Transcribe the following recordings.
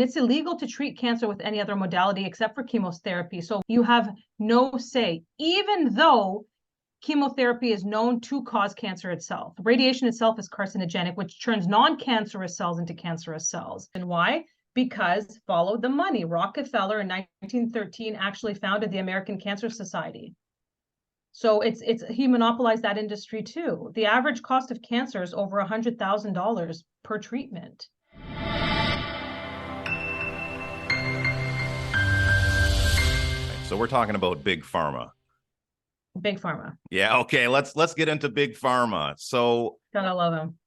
it's illegal to treat cancer with any other modality except for chemotherapy. So you have no say, even though chemotherapy is known to cause cancer itself. Radiation itself is carcinogenic, which turns non-cancerous cells into cancerous cells. And why? Because follow the money. Rockefeller in 1913 actually founded the American Cancer Society. So he monopolized that industry too. The average cost of cancer is over $100,000 per treatment. So we're talking about big pharma. Big pharma. Yeah, okay, let's get into big pharma. So gotta love him.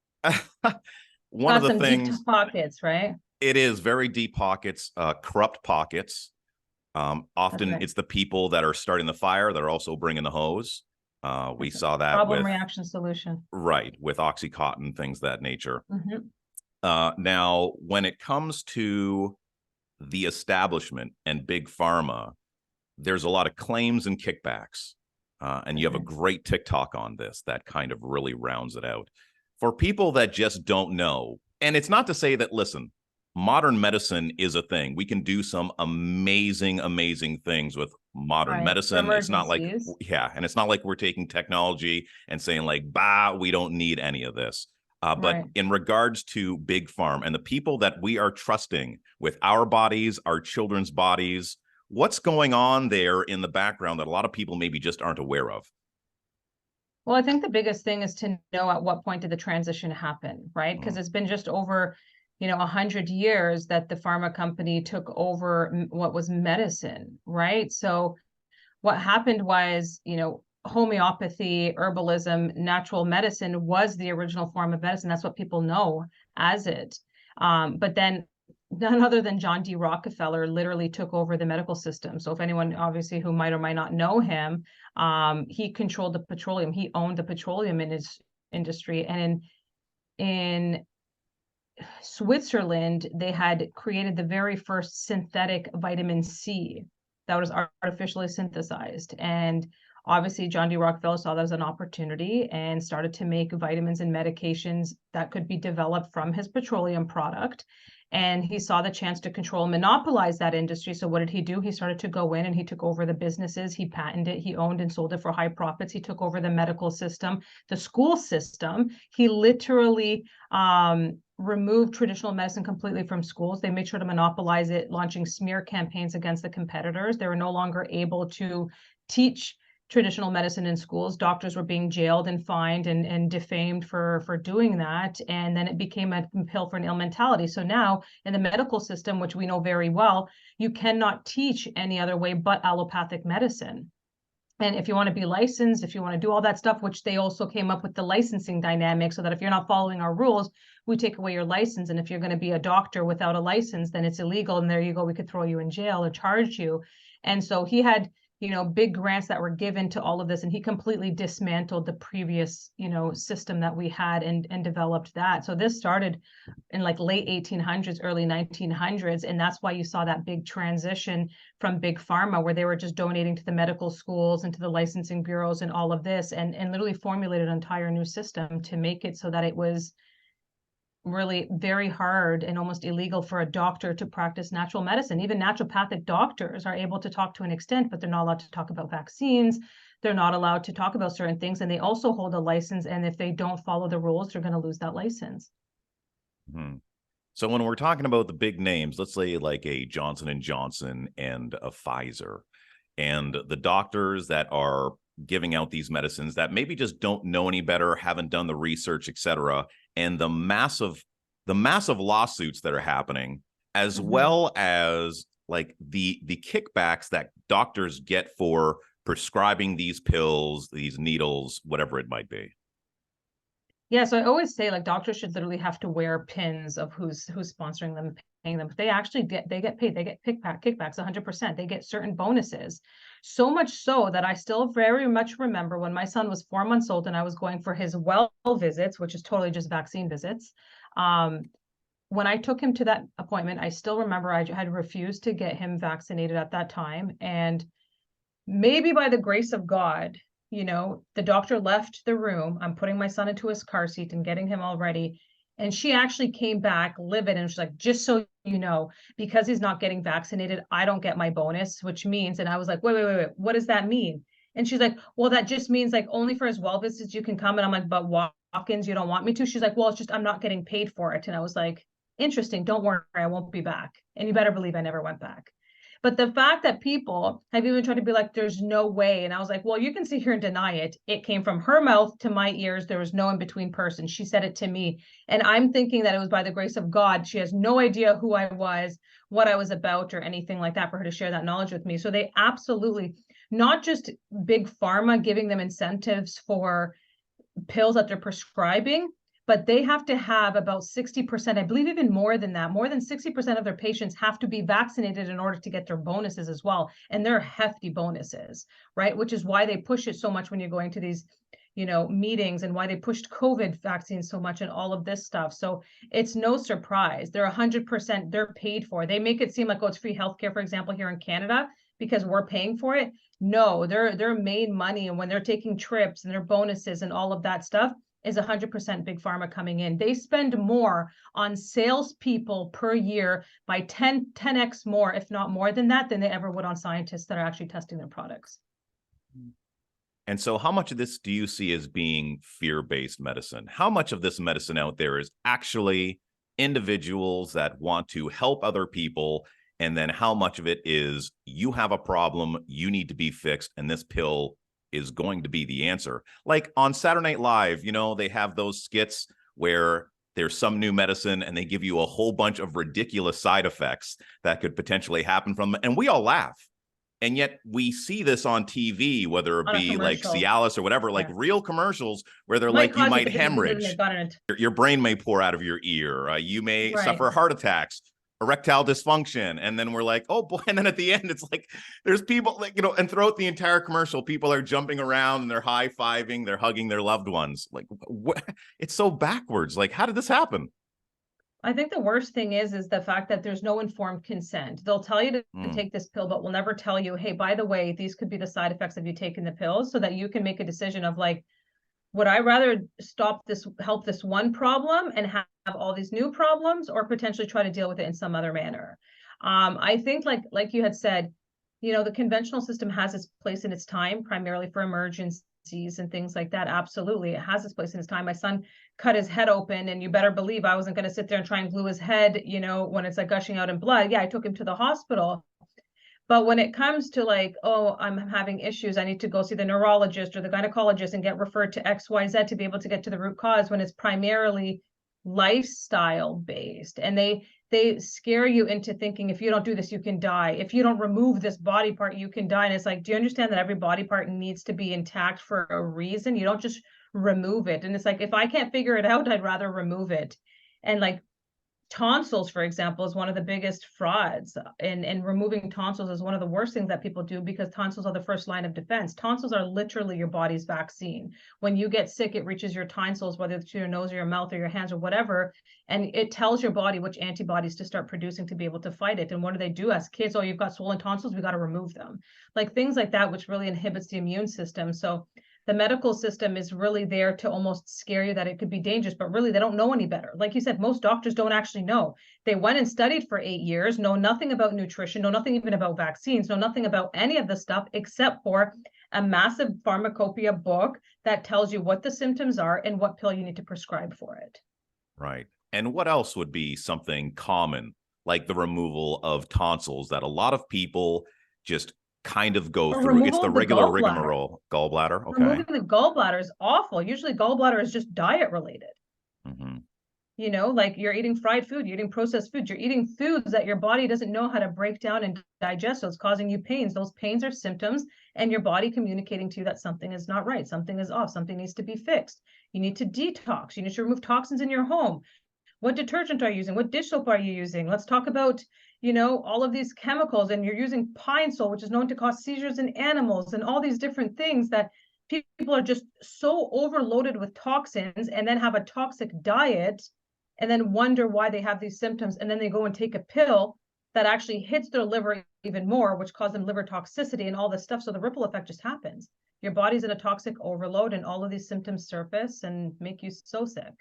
One of the things, deep pockets, right? It is very deep pockets, corrupt pockets. Often right. It's the people that are starting the fire that are also bringing the hose. We saw that problem with reaction solution, right, with Oxycontin, things of that nature. Mm-hmm. Now, when it comes to the establishment and big pharma, there's a lot of claims and kickbacks. And you have a great TikTok on this that kind of really rounds it out. For people that just don't know, and it's not to say that, listen, modern medicine is a thing. We can do some amazing, amazing things with modern medicine. It's not like, yeah, and it's not like we're taking technology and saying like, bah, we don't need any of this. But in regards to big pharma and the people that we are trusting with our bodies, our children's bodies, what's going on there in the background that a lot of people maybe just aren't aware of? Well, I think the biggest thing is to know at what point did the transition happen, right? Because it's been just over, 100 years that the pharma company took over what was medicine, right? So what happened was, homeopathy, herbalism, natural medicine was the original form of medicine. That's what people know as it. But then none other than John D. Rockefeller literally took over the medical system. So if anyone obviously who might or might not know him, he controlled the petroleum. He owned the petroleum in his industry. And in Switzerland, they had created the very first synthetic vitamin C that was artificially synthesized. And obviously, John D. Rockefeller saw that as an opportunity and started to make vitamins and medications that could be developed from his petroleum product. And he saw the chance to control and monopolize that industry. So what did he do? He started to go in and he took over the businesses. He patented it. He owned and sold it for high profits. He took over the medical system, the school system. He literally removed traditional medicine completely from schools. They made sure to monopolize it, launching smear campaigns against the competitors. They were no longer able to teach traditional medicine in schools. Doctors were being jailed and fined and defamed for doing that. And then it became a pill for an ill mentality. So now in the medical system, which we know very well, you cannot teach any other way but allopathic medicine. And if you want to be licensed, if you want to do all that stuff, which they also came up with the licensing dynamic, so that if you're not following our rules, we take away your license. And if you're going to be a doctor without a license, then it's illegal. And there you go, we could throw you in jail or charge you. And so he had big grants that were given to all of this, and he completely dismantled the previous, system that we had and developed that. So this started in like late 1800s, early 1900s, and that's why you saw that big transition from big pharma, where they were just donating to the medical schools and to the licensing bureaus and all of this, and literally formulated an entire new system to make it so that it was really very hard and almost illegal for a doctor to practice natural medicine. Even naturopathic doctors are able to talk to an extent, but they're not allowed to talk about vaccines. They're not allowed to talk about certain things, and they also hold a license. And if they don't follow the rules, they're going to lose that license. So when we're talking about the big names, let's say like a Johnson & Johnson and a Pfizer, and the doctors that are giving out these medicines that maybe just don't know any better, haven't done the research, etc., and the massive lawsuits that are happening, as well as like the kickbacks that doctors get for prescribing these pills, these needles, whatever it might be. Yeah, so I always say like doctors should literally have to wear pins of who's sponsoring them, paying them. But they actually get paid. They get kickbacks 100%. They get certain bonuses. So much so that I still very much remember when my son was 4 months old and I was going for his well visits, which is totally just vaccine visits. When I took him to that appointment, I still remember I had refused to get him vaccinated at that time. And maybe by the grace of God, the doctor left the room. I'm putting my son into his car seat and getting him all ready. And she actually came back livid and she's like, just so you know, because he's not getting vaccinated, I don't get my bonus, which means, and I was like, wait, what does that mean? And she's like, well, that just means like only for his well visits you can come. And I'm like, but walk-ins, you don't want me to? She's like, well, it's just, I'm not getting paid for it. And I was like, interesting, don't worry, I won't be back. And you better believe I never went back. But the fact that people have even tried to be like, there's no way. And I was like, well, you can sit here and deny it. It came from her mouth to my ears. There was no in between person. She said it to me. And I'm thinking that it was by the grace of God. She has no idea who I was, what I was about, or anything like that for her to share that knowledge with me. So they absolutely, not just big pharma giving them incentives for pills that they're prescribing, but they have to have about 60%, I believe even more than that, more than 60% of their patients have to be vaccinated in order to get their bonuses as well. And they're hefty bonuses, right? Which is why they push it so much when you're going to these, meetings, and why they pushed COVID vaccines so much and all of this stuff. So it's no surprise. They're 100%, they're paid for. They make it seem like, oh, it's free healthcare, for example, here in Canada, because we're paying for it. No, they're made money. And when they're taking trips and their bonuses and all of that stuff, is 100% big pharma coming in. They spend more on salespeople per year by 10x more, if not more than that, than they ever would on scientists that are actually testing their products. And so how much of this do you see as being fear-based medicine? How much of this medicine out there is actually individuals that want to help other people? And then how much of it is you have a problem, you need to be fixed, and this pill is going to be the answer? Like on Saturday Night Live, they have those skits where there's some new medicine and they give you a whole bunch of ridiculous side effects that could potentially happen from them. And we all laugh. And yet we see this on TV, whether it be like Cialis or whatever, like real commercials where they're like, you might hemorrhage, your brain may pour out of your ear, you may suffer heart attacks, erectile dysfunction. And then we're like, oh boy. And then at the end, it's like, there's people like, and throughout the entire commercial, people are jumping around and they're high-fiving, they're hugging their loved ones. Like, what? It's so backwards. Like, how did this happen? I think the worst thing is the fact that there's no informed consent. They'll tell you to take this pill, but will never tell you, hey, by the way, these could be the side effects of you taking the pills, so that you can make a decision of like, would I rather help this one problem and have all these new problems, or potentially try to deal with it in some other manner? I think like you had said, the conventional system has its place in its time, primarily for emergencies and things like that. Absolutely. It has its place in its time. My son cut his head open, and you better believe I wasn't going to sit there and try and glue his head, when it's like gushing out in blood. Yeah, I took him to the hospital. But when it comes to like, oh, I'm having issues, I need to go see the neurologist or the gynecologist and get referred to XYZ to be able to get to the root cause, when it's primarily lifestyle based. And they scare you into thinking, if you don't do this, you can die. If you don't remove this body part, you can die. And it's like, do you understand that every body part needs to be intact for a reason? You don't just remove it. And it's like, if I can't figure it out, I'd rather remove it. And like, tonsils, for example, is one of the biggest frauds, and removing tonsils is one of the worst things that people do, because tonsils are the first line of defense. Tonsils are literally your body's vaccine. When you get sick, it reaches your tonsils, whether it's your nose or your mouth or your hands or whatever, and it tells your body which antibodies to start producing to be able to fight it. And what do they do as kids? Oh, you've got swollen tonsils, we got to remove them. Like things like that, which really inhibits the immune system. So the medical system is really there to almost scare you that it could be dangerous, but really they don't know any better. Like you said, most doctors don't actually know. They went and studied for 8 years, know nothing about nutrition, know nothing even about vaccines, know nothing about any of the stuff except for a massive pharmacopoeia book that tells you what the symptoms are and what pill you need to prescribe for it. Right. And what else would be something common, like the removal of tonsils, that a lot of people just kind of go through? It's the regular rigmarole. Gallbladder. Okay. Removing the gallbladder is awful. Usually gallbladder is just diet related. Like you're eating fried food, you're eating processed food, you're eating foods that your body doesn't know how to break down and digest. So it's causing you pains. Those pains are symptoms, and your body communicating to you that something is not right. Something is off. Something needs to be fixed. You need to detox. You need to remove toxins in your home. What detergent are you using? What dish soap are you using? Let's talk about, all of these chemicals, and you're using pine sol, which is known to cause seizures in animals, and all these different things that people are just so overloaded with toxins, and then have a toxic diet, and then wonder why they have these symptoms. And then they go and take a pill that actually hits their liver even more, which causes them liver toxicity and all this stuff. So the ripple effect just happens. Your body's in a toxic overload, and all of these symptoms surface and make you so sick.